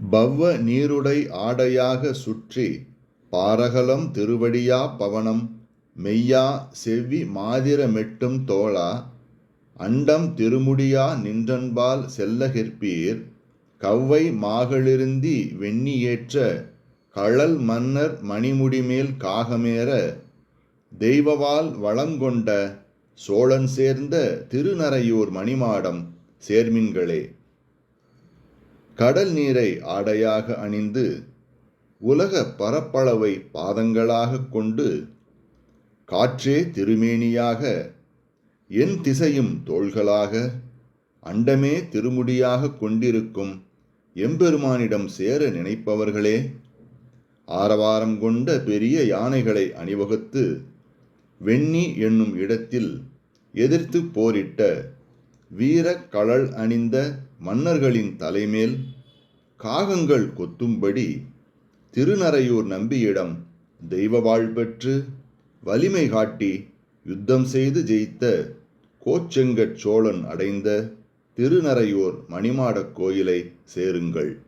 பவ்வ நீருடை ஆடையாக சுற்றி பாரகலம் திருவடியா பவனம் மெய்யா செவ்வி மாதிர மெட்டும் தோளா அண்டம் திருமுடியா நின்றன்பால் செல்லகிற்பீர் கவ்வை மாகளிருந்தி வெண்ணி ஏற்ற கழல் மன்னர் மணிமுடிமேல் காகமேற தெய்வவால் வளங்கொண்ட சோழன் சேர்ந்த திருநறையூர் மணிமாடம் சேர்மின்களே. கடல் நீரை ஆடையாக அணிந்து உலக பரப்பளவை பாதங்களாகக் கொண்டு காற்றே திருமேனியாக என் திசையும் தோள்களாக அண்டமே திருமுடியாக கொண்டிருக்கும் எம்பெருமானிடம் சேர நினைப்பவர்களே, ஆரவாரம் கொண்ட பெரிய யானைகளை அணிவகுத்து வெண்ணி என்னும் இடத்தில் எதிர்த்து போரிட்ட வீரக் கழல் அணிந்த மன்னர்களின் தலைமேல் காகங்கள் கொத்தும்படி திருநறையூர் நம்பியிடம் தெய்வவாள் பெற்று வலிமை காட்டி யுத்தம் செய்து ஜெயித்த கோச்செங்கட் சோழன் அடைந்த திருநறையூர் மணிமாடக் கோயிலை சேருங்கள்.